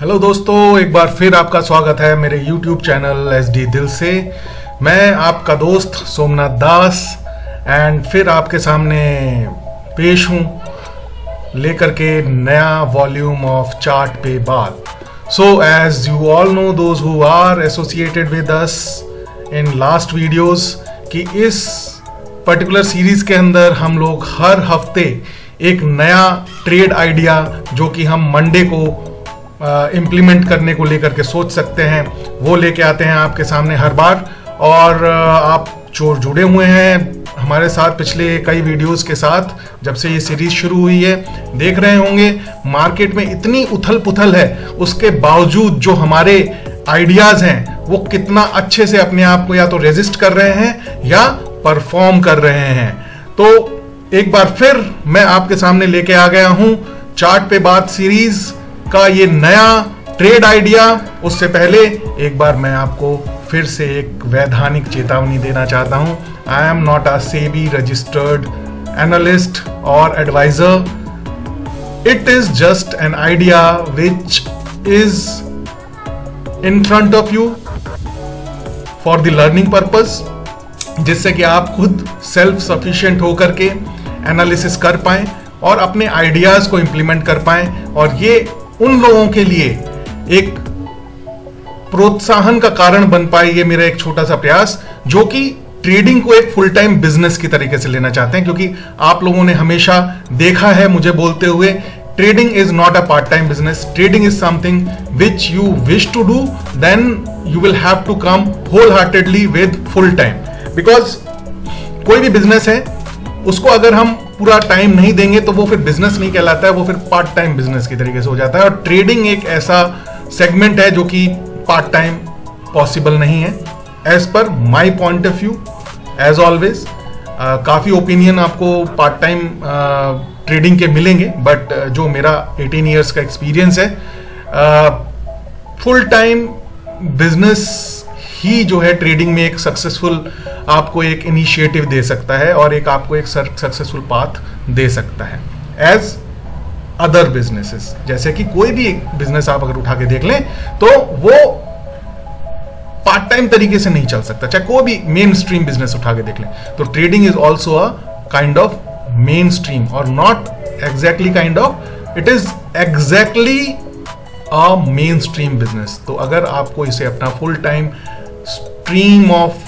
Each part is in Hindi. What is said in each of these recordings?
हेलो दोस्तों, एक बार फिर आपका स्वागत है मेरे YouTube चैनल SD दिल से। मैं आपका दोस्त सोमनाथ दास एंड फिर आपके सामने पेश हूँ लेकर के नया वॉल्यूम ऑफ चार्ट पे बात। So as you all know those who are associated with us in last videos कि इस पर्टिकुलर सीरीज के अंदर हम लोग हर हफ्ते एक नया ट्रेड आइडिया जो कि हम मंडे को इम्प्लीमेंट करने को लेकर के सोच सकते हैं वो लेके आते हैं आपके सामने हर बार। और आप जो जुड़े हुए हैं हमारे साथ पिछले कई वीडियोस के साथ जब से ये सीरीज शुरू हुई है, देख रहे होंगे मार्केट में इतनी उथल पुथल है, उसके बावजूद जो हमारे आइडियाज हैं वो कितना अच्छे से अपने आप को या तो रेजिस्ट कर रहे हैं या परफॉर्म कर रहे हैं। तो एक बार फिर मैं आपके सामने लेके आ गया हूं चार्ट पे बात सीरीज का ये नया ट्रेड आइडिया। उससे पहले एक बार मैं आपको फिर से एक वैधानिक चेतावनी देना चाहता हूं। I am not a SEBI registered analyst और advisor. It is just an idea which is in front of you for the learning purpose, जिससे कि आप खुद सेल्फ सफिशिएंट होकर के एनालिसिस कर पाएं और अपने आइडियाज को इंप्लीमेंट कर पाएं। और ये उन लोगों के लिए एक प्रोत्साहन का कारण बन पाए, ये मेरा एक छोटा सा प्रयास, जो कि ट्रेडिंग को एक फुल टाइम बिजनेस की तरीके से लेना चाहते हैं। क्योंकि आप लोगों ने हमेशा देखा है मुझे बोलते हुए, trading is not a part time business, trading is something which you wish to do, then you will have to come whole heartedly with full time. Because कोई भी बिजनेस है उसको अगर हम पूरा टाइम नहीं देंगे तो वो फिर बिजनेस नहीं कहलाता है, वो फिर पार्ट टाइम बिजनेस की तरीके से हो जाता है। और ट्रेडिंग एक ऐसा सेगमेंट है जो कि पार्ट टाइम पॉसिबल नहीं है as per my point of view. As always काफी ओपिनियन आपको पार्ट टाइम ट्रेडिंग के मिलेंगे, बट जो मेरा 18 इयर्स का एक्सपीरियंस है, फुल टाइम बिजनेस ही जो है ट्रेडिंग में एक सक्सेसफुल आपको एक इनिशिएटिव दे सकता है और एक आपको एक सक्सेसफुल पाथ दे सकता है एज अदर बिजनेसेस। जैसे कि कोई भी एक बिजनेस आप अगर उठा के देख लें तो वो पार्ट टाइम तरीके से नहीं चल सकता, चाहे कोई भी मेन स्ट्रीम बिजनेस उठा के देख लें। तो trading is also a kind of mainstream और not exactly kind of, it is exactly a mainstream business. तो अगर आपको इसे अपना full time stream of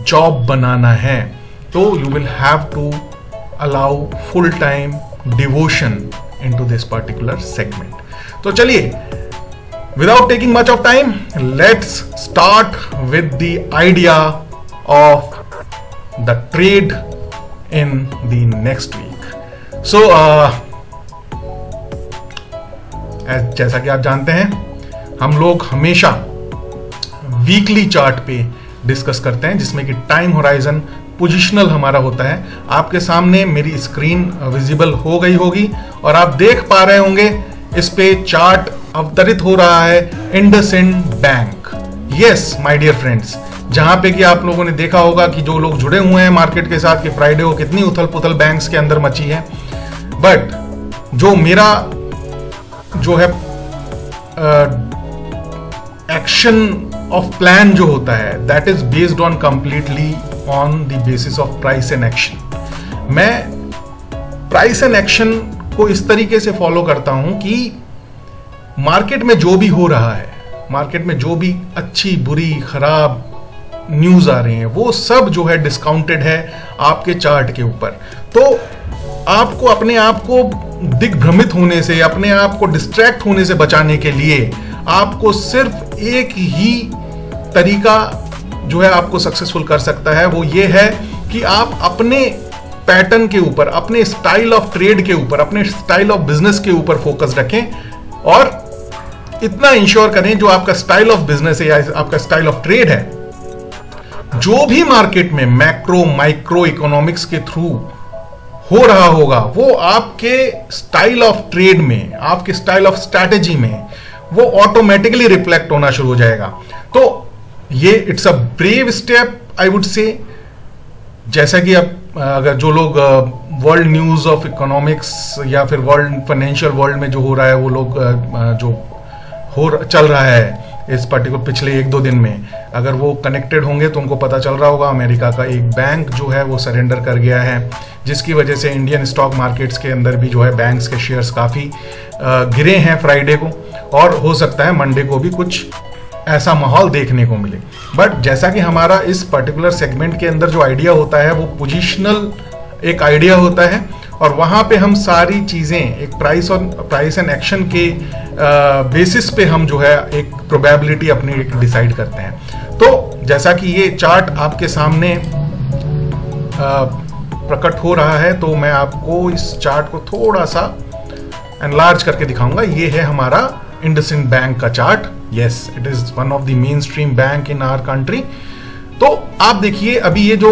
job बनाना है तो you will have to allow full time devotion into this particular segment. तो चलिए, without taking much of time, let's start with the idea of the trade in the next week. So जैसा कि आप जानते हैं हम लोग हमेशा वीकली चार्ट पे डिस्कस करते हैं, जिसमें कि टाइम होराइजन पोजिशनल हमारा होता है। आपके सामने मेरी स्क्रीन विजिबल हो गई होगी और आप देख पा रहे होंगे इस पे चार्ट अवतरित हो रहा है IndusInd bank. Yes my dear friends, जहां पे कि आप लोगों ने देखा होगा कि जो लोग जुड़े हुए हैं मार्केट के साथ कि फ्राइडे को कितनी उथल पुथल बैंक्स के अंदर मची है। बट जो मेरा जो है एक्शन ऑफ प्लान जो होता है, that is based on completely on the basis of price and action. मैं प्राइस एंड एक्शन को इस तरीके से फॉलो करता हूं कि मार्केट में जो भी हो रहा है, मार्केट में जो भी अच्छी बुरी खराब न्यूज आ रही हैं, वो सब जो है डिस्काउंटेड है आपके चार्ट के ऊपर। तो आपको अपने आप को दिग्भ्रमित होने से, अपने आप को डिस्ट्रैक्ट होने से बचाने के लिए आपको सिर्फ एक ही तरीका जो है आपको सक्सेसफुल कर सकता है, वो ये है कि आप अपने पैटर्न के ऊपर, अपने स्टाइल ऑफ ट्रेड के ऊपर, अपने स्टाइल ऑफ बिजनेस के ऊपर फोकस रखें और इतना इंश्योर करें जो आपका स्टाइल ऑफ बिजनेस है या आपका स्टाइल ऑफ ट्रेड है, जो भी मार्केट में मैक्रो माइक्रो इकोनॉमिक्स के थ्रू हो रहा होगा वो आपके स्टाइल ऑफ ट्रेड में, आपके स्टाइल ऑफ स्ट्रैटेजी में वो ऑटोमेटिकली रिफ्लेक्ट होना शुरू हो जाएगा। तो ये it's a brave step I would say. जैसा कि अब अगर जो लोग वर्ल्ड न्यूज ऑफ इकोनॉमिक्स या फिर वर्ल्ड फाइनेंशियल वर्ल्ड में जो हो रहा है वो लोग जो चल रहा है इस पर्टिकुलर पिछले 1-2 दिन में। अगर वो कनेक्टेड होंगे तो उनको पता चल रहा होगा अमेरिका का एक बैंक जो है वो सरेंडर कर गया है, जिसकी वजह से इंडियन स्टॉक मार्केट्स के अंदर भी जो है बैंक्स के शेयर्स काफ़ी गिरे हैं फ्राइडे को, और हो सकता है मंडे को भी कुछ ऐसा माहौल देखने को मिले। बट जैसा कि हमारा इस पर्टिकुलर सेगमेंट के अंदर जो आइडिया होता है वो पोजिशनल एक आइडिया होता है, और वहाँ पे हम सारी चीज़ें एक प्राइस एंड एक्शन के बेसिस पे हम जो है एक प्रोबेबिलिटी अपनी डिसाइड करते हैं। तो जैसा कि ये चार्ट आपके सामने प्रकट हो रहा है, तो मैं आपको इस चार्ट को थोड़ा सा एनलार्ज करके दिखाऊंगा। ये है हमारा इंडसइंड बैंक का chart. Yes, it is one of the main stream bank in our country. तो आप देखिए अभी ये जो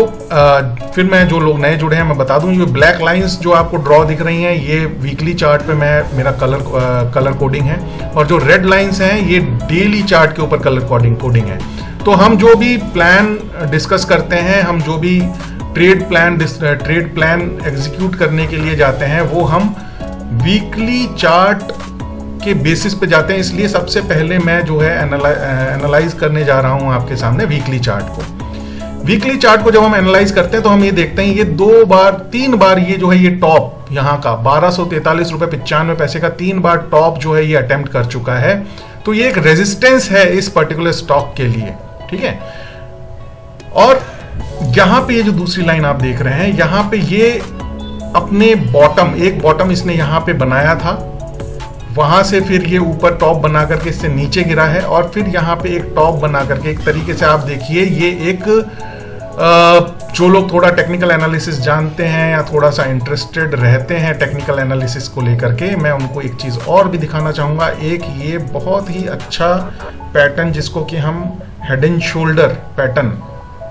फिर मैं जो लोग नए जुड़े हैं मैं बता दूं, ये ब्लैक लाइंस जो आपको ड्रॉ दिख रही हैं ये वीकली चार्ट पे मेरा कलर कोडिंग है, और जो रेड लाइंस हैं ये डेली चार्ट के ऊपर कलर कोडिंग है। तो हम जो भी प्लान डिस्कस करते हैं, हम जो भी ट्रेड प्लान एग्जीक्यूट करने के लिए जाते हैं, वो हम वीकली चार्ट के बेसिस पे जाते हैं। इसलिए सबसे पहले मैं जो है एनालाइज करने जा रहा हूं आपके सामने वीकली चार्ट को। वीकली चार्ट को जब हम एनालाइज करते हैं तो हम ये देखते हैं ये 3 बार ये जो है ये टॉप यहाँ का 1243 रुपए 95 पैसे का 3 बार टॉप जो है ये अटेम्प्ट कर चुका है। तो ये एक रेजिस्टेंस है इस पर्टिकुलर स्टॉक के लिए, ठीक है। और यहाँ पे ये जो दूसरी लाइन आप देख रहे हैं, यहाँ पे ये अपने एक बॉटम इसने यहाँ पे बनाया था, वहां से फिर ये ऊपर टॉप बना करके इससे नीचे गिरा है, और फिर यहाँ पे एक टॉप बना करके एक तरीके से आप देखिए ये एक जो लोग थोड़ा टेक्निकल एनालिसिस जानते हैं या थोड़ा सा इंटरेस्टेड रहते हैं टेक्निकल एनालिसिस को लेकर के, मैं उनको एक चीज़ और भी दिखाना चाहूँगा। एक ये बहुत ही अच्छा पैटर्न जिसको कि हम हेड एंड शोल्डर पैटर्न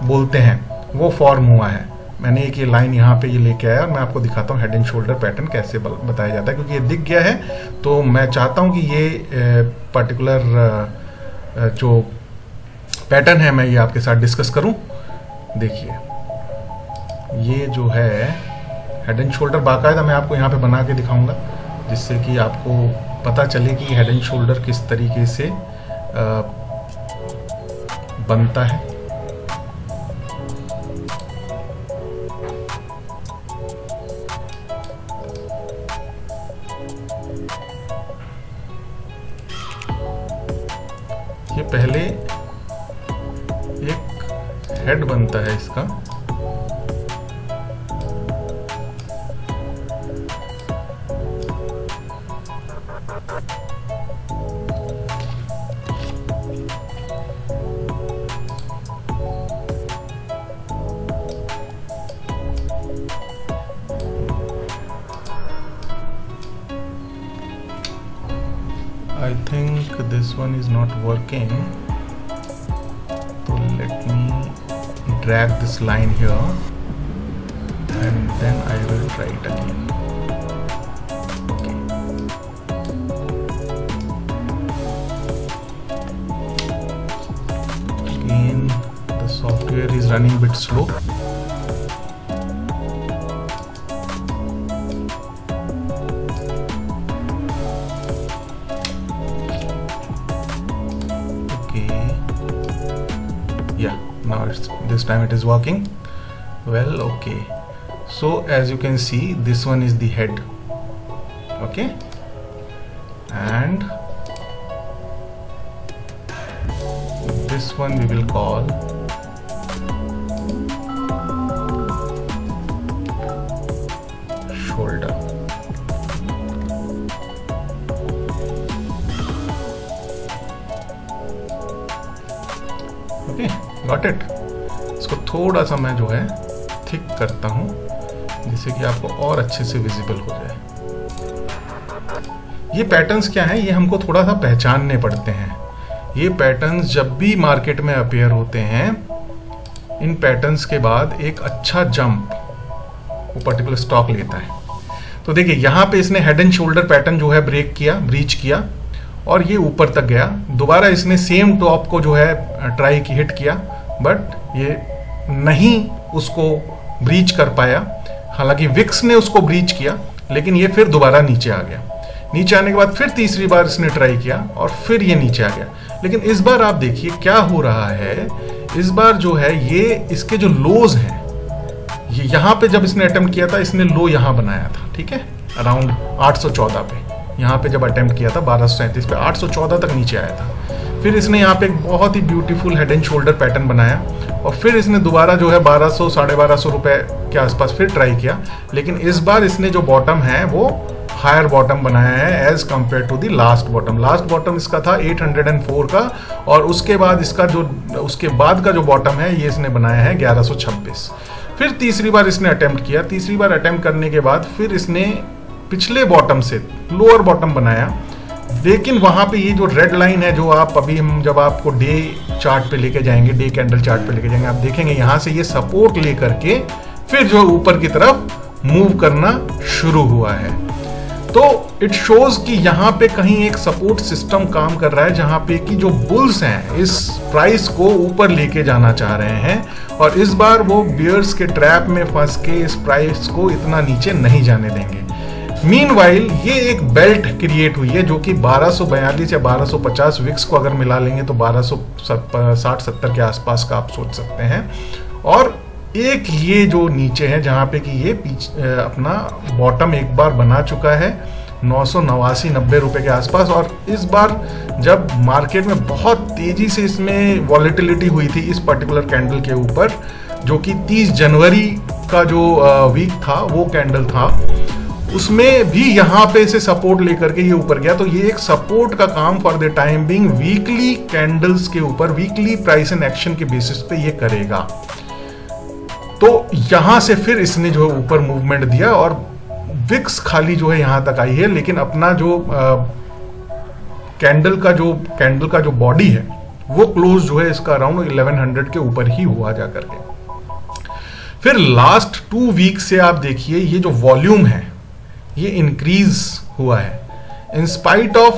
बोलते हैं, वो फॉर्म हुआ है। मैंने एक ये लाइन यहाँ पे ये लेके आया और मैं आपको दिखाता हूँ हेड एंड शोल्डर पैटर्न कैसे बताया जाता है, क्योंकि ये दिख गया है तो मैं चाहता हूँ कि ये पर्टिकुलर जो पैटर्न है मैं ये आपके साथ डिस्कस करूँ। देखिए ये जो है हेड एंड शोल्डर बाकायदा मैं आपको यहाँ पे बना के दिखाऊंगा, जिससे कि आपको पता चले कि हेड एंड शोल्डर किस तरीके से बनता है। ये पहले एक हेड बनता है इसका, I think this one is not working, so let me drag this line here and then I will try it again. Okay. Again the software is running a bit slow. Yeah, now this time it is working well. Okay, so as you can see this one is the head, okay, and this one we will call shoulder. Okay, got it. इसको थोड़ा सा मैं जो है थिक करता हूँ जिससे कि आपको और अच्छे से विजिबल हो जाए। ये पैटर्न्स क्या हैं, ये हमको थोड़ा सा पहचानने पड़ते हैं। ये पैटर्न्स जब भी मार्केट में अपीयर होते हैं, इन पैटर्न्स के बाद एक अच्छा जंप वो पर्टिकुलर स्टॉक लेता है। तो देखिए यहाँ पे इसने हेड एंड शोल्डर पैटर्न जो है ब्रीच किया और ये ऊपर तक गया। दोबारा इसने सेम टॉप को जो है ट्राई की हिट किया, बट ये नहीं उसको ब्रीच कर पाया। हालांकि विक्स ने उसको ब्रीच किया, लेकिन ये फिर दोबारा नीचे आ गया। नीचे आने के बाद फिर तीसरी बार इसने ट्राई किया और फिर ये नीचे आ गया। लेकिन इस बार आप देखिए क्या हो रहा है, इस बार जो है ये इसके जो लोज हैं, ये यहाँ पे जब इसने अटेम्प्ट किया था इसने लो यहाँ बनाया था, ठीक है, अराउंड 814 पे, यहाँ पे जब अटेम्प्ट किया था 1237 पे 814 तक नीचे आया था। फिर इसने यहाँ पे एक बहुत ही beautiful head and shoulder pattern बनाया और फिर इसने दोबारा जो है 1200 1250 रुपए के आसपास फिर ट्राई किया। लेकिन इस बार इसने जो बॉटम है वो हायर बॉटम बनाया है as compare to the last bottom. Last bottom इसका था 804 का और उसके बाद इसका जो उसके बाद का जो बॉटम है ये इसने बनाया है 1126। फिर तीसरी बार इसने अटेम्प्ट किया, तीसरी बार अटेम्प्ट करने के बाद फिर इसने पिछले बॉटम से लोअर बॉटम बनाया। लेकिन वहां पे ये जो रेड लाइन है जो आप अभी हम जब आपको डे चार्ट पे लेके जाएंगे, डे कैंडल चार्ट पे लेके जाएंगे, आप देखेंगे यहां से ये सपोर्ट लेकर के फिर जो ऊपर की तरफ मूव करना शुरू हुआ है। तो इट शोज कि यहाँ पे कहीं एक सपोर्ट सिस्टम काम कर रहा है जहाँ पे कि जो बुल्स हैं इस प्राइस को ऊपर लेके जाना चाह रहे हैं और इस बार वो बियर्स के ट्रैप में फंस के इस प्राइस को इतना नीचे नहीं जाने देंगे। मीनवाइल ये एक बेल्ट क्रिएट हुई है जो कि 1242 या 1250 विक्स को अगर मिला लेंगे तो 1260-70 के आसपास का आप सोच सकते हैं। और एक ये जो नीचे है जहाँ पे कि ये अपना बॉटम एक बार बना चुका है 989-90 रुपए के आसपास। और इस बार जब मार्केट में बहुत तेजी से इसमें वॉलेटिलिटी हुई थी इस पर्टिकुलर कैंडल के ऊपर, जो कि 30 जनवरी का जो वीक था वो कैंडल था, उसमें भी यहाँ पे से सपोर्ट लेकर के ये ऊपर गया। तो ये एक सपोर्ट का काम for the time being weekly candles के ऊपर, वीकली प्राइस एंड एक्शन के बेसिस पे ये करेगा। तो यहां से फिर इसने जो ऊपर मूवमेंट दिया और विक्स खाली जो है यहां तक आई है, लेकिन अपना जो कैंडल का जो बॉडी है वो क्लोज जो है इसका अराउंड 1100 के ऊपर ही हुआ जाकर के। फिर लास्ट 2 वीक से आप देखिए ये जो वॉल्यूम है ये इंक्रीज हुआ है इन स्पाइट ऑफ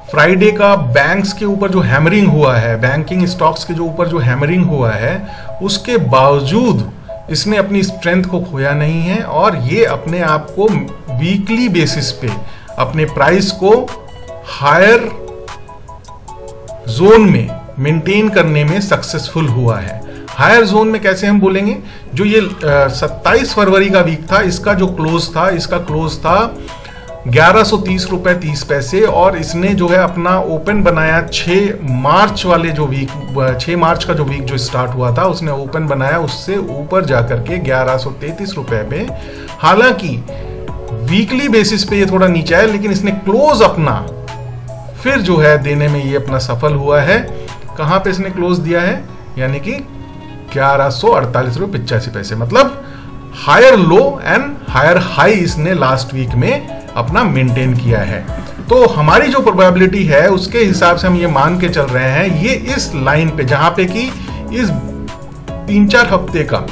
फ्राइडे का बैंक्स के ऊपर जो हैमरिंग हुआ है, बैंकिंग स्टॉक्स के जो ऊपर जो हैमरिंग हुआ है, उसके बावजूद इसने अपनी स्ट्रेंथ को खोया नहीं है और ये अपने आप को वीकली बेसिस पे अपने प्राइस को हायर जोन में मेंटेन करने में सक्सेसफुल हुआ है। हायर जोन में कैसे हम बोलेंगे, जो ये 27 फरवरी का वीक था, इसका जो क्लोज था, इसका क्लोज था 1130 रुपए 30 पैसे और इसने जो है अपना ओपन बनाया 6 मार्च वाले जो वीक, 6 मार्च का जो वीक जो स्टार्ट हुआ था उसने ओपन बनाया उससे ऊपर जाकर के 1133 रुपए पे। हालांकि वीकली बेसिस पे ये थोड़ा नीचे आया, लेकिन इसने क्लोज अपना फिर जो है देने में ये अपना सफल हुआ है। कहां पे इसने क्लोज दिया है, यानी कि 1148 रुपए 85 पैसे, मतलब higher low and higher high इसने लास्ट वीक में अपना मेंटेन किया है। तो हमारी जो प्रोबेबिलिटी है उसके हिसाब से हम ये मान के चल रहे हैं ये इस लाइन पे, जहां पे कि इस 3-4 हफ्ते का,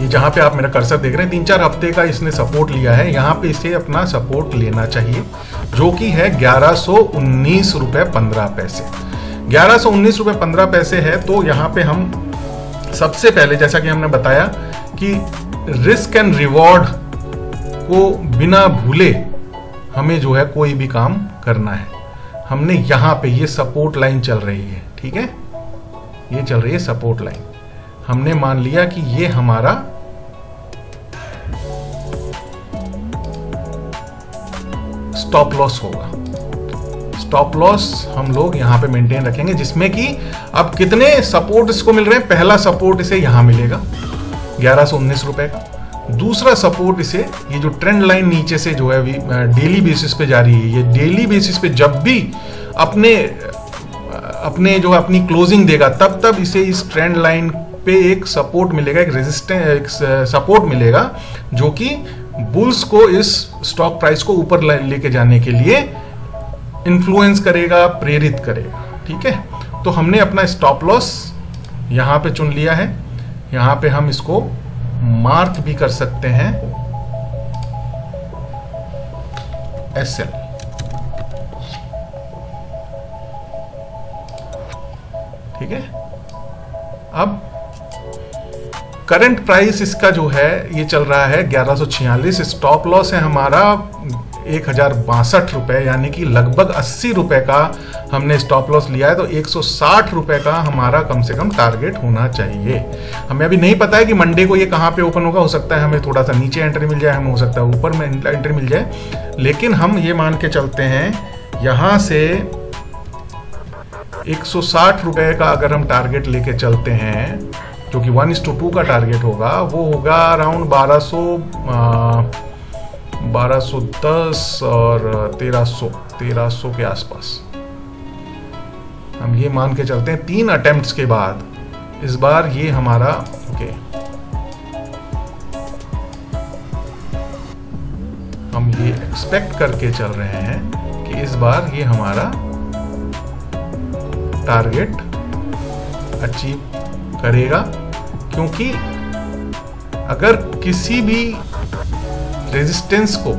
ये जहां पे आप मेरा कर्सर देख रहे हैं 3-4 हफ्ते का इसने सपोर्ट लिया है, यहां पे इसे अपना सपोर्ट लेना चाहिए जो कि है 1119 रुपए 15 पैसे। 1119 रुपए 15 पैसे है। तो यहाँ पे हम सबसे पहले जैसा कि हमने बताया कि रिस्क एंड रिवॉर्ड को बिना भूले हमें जो है कोई भी काम करना है। हमने यहां पे ये सपोर्ट लाइन चल रही है, ठीक है, ये चल रही है सपोर्ट लाइन, हमने मान लिया कि ये हमारा स्टॉप लॉस होगा। स्टॉप लॉस हम लोग यहां पे मेंटेन रखेंगे, जिसमें कि अब कितने सपोर्ट इसको मिल रहे हैं। पहला सपोर्ट इसे यहां मिलेगा 1119 रुपए का, दूसरा सपोर्ट इसे ये जो ट्रेंड लाइन नीचे से जो है डेली बेसिस पे जा रही है, ये डेली बेसिस पे जब भी अपने जो अपनी क्लोजिंग देगा तब इसे इस ट्रेंड लाइन पे एक सपोर्ट मिलेगा, एक रेजिस्टेंस, एक सपोर्ट मिलेगा जो कि बुल्स को इस स्टॉक प्राइस को ऊपर लेके जाने के लिए इन्फ्लुएंस करेगा, प्रेरित करेगा, ठीक है। तो हमने अपना स्टॉप लॉस यहां पे चुन लिया है, यहां पे हम इसको मार्क भी कर सकते हैं SL, ठीक है। अब करंट प्राइस इसका जो है ये चल रहा है 1146, स्टॉप लॉस है हमारा 1062 रुपये, यानी कि लगभग 80 रुपये का हमने स्टॉप लॉस लिया है। तो 160 रुपये का हमारा कम से कम टारगेट होना चाहिए। हमें अभी नहीं पता है कि मंडे को ये कहाँ पे ओपन होगा, हो सकता है हमें थोड़ा सा नीचे एंट्री मिल जाए, हमें हो सकता है ऊपर में एंट्री मिल जाए, लेकिन हम ये मान के चलते हैं यहाँ से 160 रुपये का अगर हम टारगेट लेके चलते हैं, जो कि 1:2 का टारगेट होगा, वो होगा अराउंड 1210 और 1300 के आसपास। हम ये मान के चलते हैं 3 अटेम्प्ट्स के बाद इस बार ये हमारा ओके, हम ये एक्सपेक्ट करके चल रहे हैं कि इस बार ये हमारा टारगेट अचीव करेगा, क्योंकि अगर किसी भी रेजिस्टेंस को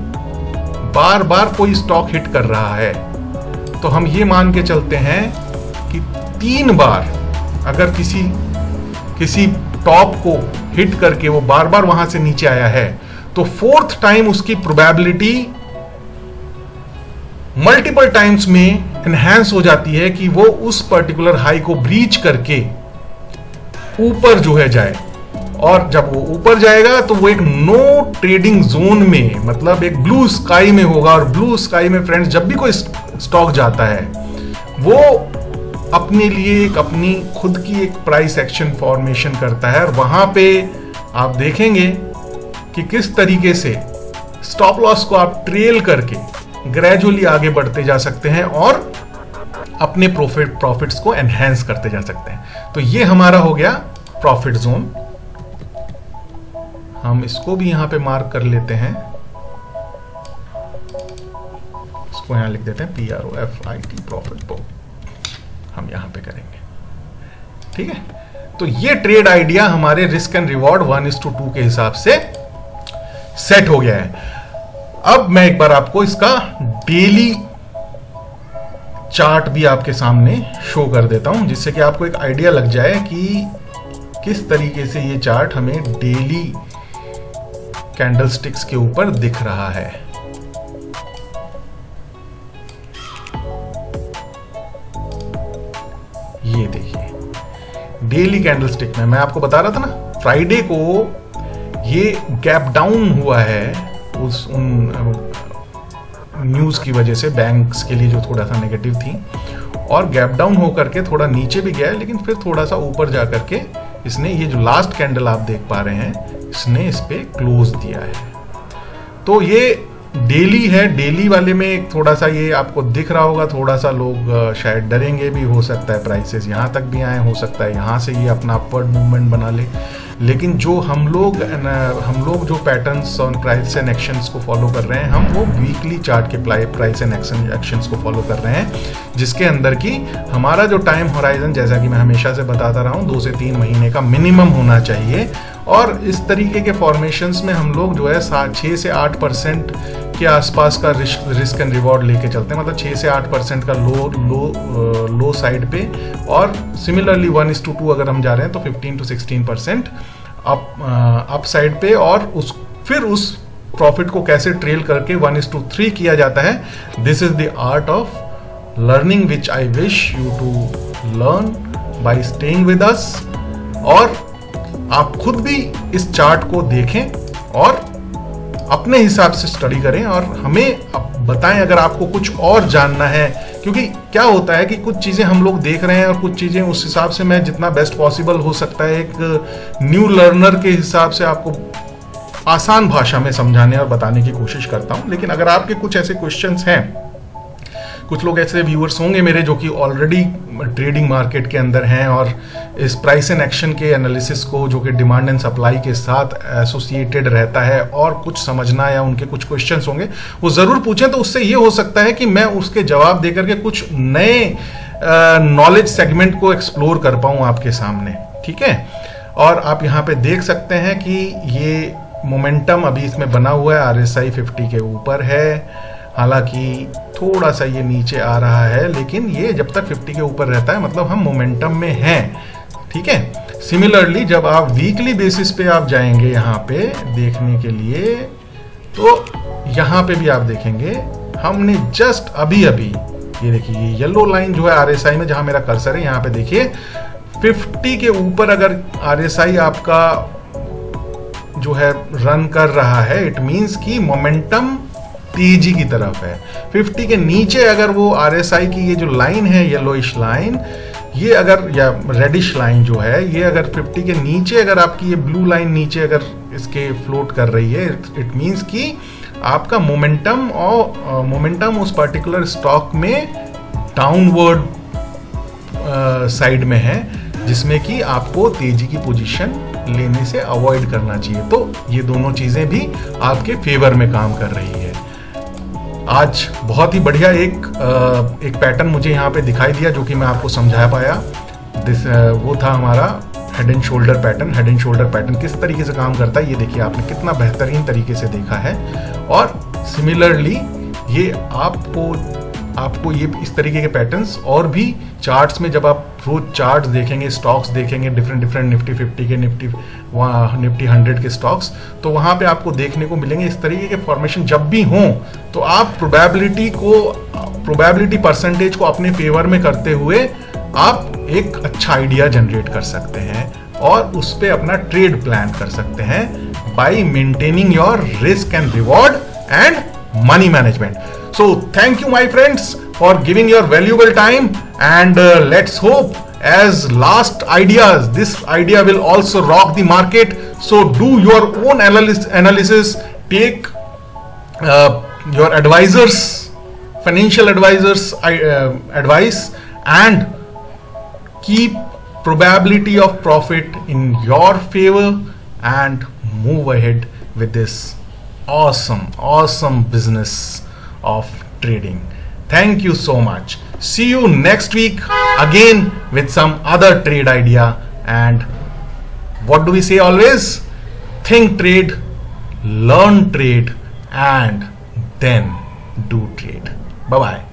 बार बार कोई स्टॉक हिट कर रहा है तो हम ये मान के चलते हैं कि 3 बार अगर किसी टॉप को हिट करके वो बार बार वहां से नीचे आया है तो 4th टाइम उसकी प्रोबेबिलिटी मल्टीपल टाइम्स में एनहांस हो जाती है कि वो उस पर्टिकुलर हाई को ब्रीच करके ऊपर जो है जाए। और जब वो ऊपर जाएगा तो वो एक नो ट्रेडिंग जोन में, मतलब एक ब्लू स्काई में होगा। और ब्लू स्काई में फ्रेंड्स, जब भी कोई स्टॉक जाता है वो अपने लिए एक अपनी खुद की एक प्राइस एक्शन फॉर्मेशन करता है, और वहां पे आप देखेंगे कि किस तरीके से स्टॉप लॉस को आप ट्रेल करके ग्रेजुअली आगे बढ़ते जा सकते हैं और अपने प्रॉफिट्स को एनहांस करते जा सकते हैं। तो ये हमारा हो गया प्रॉफिट जोन। हम इसको भी यहां पे मार्क कर लेते हैं, इसको यहां लिख देते हैं PROFIT, प्रॉफिट को हम यहां पे करेंगे। ठीक है, तो ये ट्रेड आइडिया हमारे रिस्क एंड रिवॉर्ड 1:2 के हिसाब से सेट हो गया है। अब मैं एक बार आपको इसका डेली चार्ट भी आपके सामने शो कर देता हूं, जिससे कि आपको एक आइडिया लग जाए कि किस तरीके से ये चार्ट हमें डेली कैंडलस्टिक्स के ऊपर दिख रहा है। ये देखिए डेली कैंडलस्टिक में मैं आपको बता रहा था ना, फ्राइडे को ये गैप डाउन हुआ है उन न्यूज की वजह से, बैंक्स के लिए जो थोड़ा सा नेगेटिव थी, और गैप डाउन होकर के थोड़ा नीचे भी गया, लेकिन फिर थोड़ा सा ऊपर जाकर के इसने ये जो लास्ट कैंडल आप देख पा रहे हैं, इसने इस पे क्लोज दिया है। तो ये डेली है, डेली वाले में थोड़ा सा ये आपको दिख रहा होगा, थोड़ा सा लोग शायद डरेंगे भी, हो सकता है प्राइसेस यहाँ तक भी आए, हो सकता है यहाँ से ये अपना अपवर्ड मूवमेंट बना ले। लेकिन जो हम लोग जो पैटर्न्स और प्राइस एंड एक्शंस को फॉलो कर रहे हैं, हम वो वीकली चार्ट के प्राइस एंड एक्शंस को फॉलो कर रहे हैं, जिसके अंदर की हमारा जो टाइम होराइजन, जैसा कि मैं हमेशा से बताता रहा हूँ, 2 से 3 महीने का मिनिमम होना चाहिए। और इस तरीके के फॉर्मेशंस में हम लोग जो है 6 से 8% के आसपास का रिस्क एंड रिवॉर्ड लेके चलते हैं, मतलब 6 से 8% का लो साइड पे, और सिमिलरली 1:2 अगर हम जा रहे हैं तो 15 to 16% अप साइड पे, और फिर उस प्रॉफिट को कैसे ट्रेल करके 1:3 किया जाता है। This is the art of learning which I wish you to learn by staying with us. और आप खुद भी इस चार्ट को देखें और अपने हिसाब से स्टडी करें, और हमें बताएं अगर आपको कुछ और जानना है, क्योंकि क्या होता है कि कुछ चीज़ें हम लोग देख रहे हैं और कुछ चीज़ें उस हिसाब से मैं जितना बेस्ट पॉसिबल हो सकता है एक न्यू लर्नर के हिसाब से आपको आसान भाषा में समझाने और बताने की कोशिश करता हूं। लेकिन अगर आपके कुछ ऐसे क्वेश्चंस हैं, कुछ लोग ऐसे व्यूअर्स होंगे मेरे जो कि ऑलरेडी ट्रेडिंग मार्केट के अंदर हैं और इस प्राइस एंड एक्शन के एनालिसिस को, जो कि डिमांड एंड सप्लाई के साथ एसोसिएटेड रहता है, और कुछ समझना या उनके कुछ क्वेश्चंस होंगे, वो ज़रूर पूछें। तो उससे ये हो सकता है कि मैं उसके जवाब देकर के कुछ नए नॉलेज सेगमेंट को एक्सप्लोर कर पाऊँ आपके सामने। ठीक है, और आप यहाँ पे देख सकते हैं कि ये मोमेंटम अभी इसमें बना हुआ है, RSI 50 के ऊपर है। हालांकि थोड़ा सा ये नीचे आ रहा है, लेकिन ये जब तक 50 के ऊपर रहता है मतलब हम मोमेंटम में हैं। ठीक है, सिमिलरली जब आप वीकली बेसिस पे आप जाएंगे यहाँ पे देखने के लिए, तो यहां पे भी आप देखेंगे हमने जस्ट अभी ये देखिए, ये येलो लाइन जो है RSI में, जहां मेरा कर्सर है यहां पे देखिए 50 के ऊपर अगर RSI आपका जो है रन कर रहा है, इट मींस कि मोमेंटम तेजी की तरफ है। 50 के नीचे अगर वो RSI की ये जो लाइन है, येलोइश लाइन, ये अगर, या रेडिश लाइन जो है, ये अगर 50 के नीचे अगर आपकी ये ब्लू लाइन नीचे अगर इसके फ्लोट कर रही है, इट मींस कि आपका मोमेंटम उस पर्टिकुलर स्टॉक में डाउनवर्ड साइड में है, जिसमें कि आपको तेजी की पोजीशन लेने से अवॉइड करना चाहिए। तो ये दोनों चीजें भी आपके फेवर में काम कर रही है। आज बहुत ही बढ़िया एक पैटर्न मुझे यहाँ पे दिखाई दिया, जो कि मैं आपको समझा पाया। वो था हमारा head and shoulder pattern. Head and shoulder pattern किस तरीके से काम करता है, ये देखिए आपने कितना बेहतरीन तरीके से देखा है। और सिमिलरली ये आपको ये इस तरीके के पैटर्न्स और भी चार्ट्स में, जब आप रोज चार्ट्स देखेंगे, स्टॉक्स देखेंगे, डिफरेंट निफ्टी 50 के, निफ्टी 100 के स्टॉक्स, तो वहां पे आपको देखने को मिलेंगे इस तरीके के फॉर्मेशन जब भी हों, तो आप प्रोबेबिलिटी परसेंटेज को अपने फेवर में करते हुए आप एक अच्छा आइडिया जनरेट कर सकते हैं और उस पे अपना ट्रेड प्लान कर सकते हैं bye maintaining your risk and reward and money management. So thank you my friends for giving your valuable time, and let's hope as last ideas, this idea will also rock the market. So do your own analysis, take your advisors, financial advisors advice, and keep probability of profit in your favor and move ahead with this awesome business of trading. Thank you so much. See you next week again with some other trade idea. And what do we say always? Think trade, learn trade, and then do trade. Bye bye.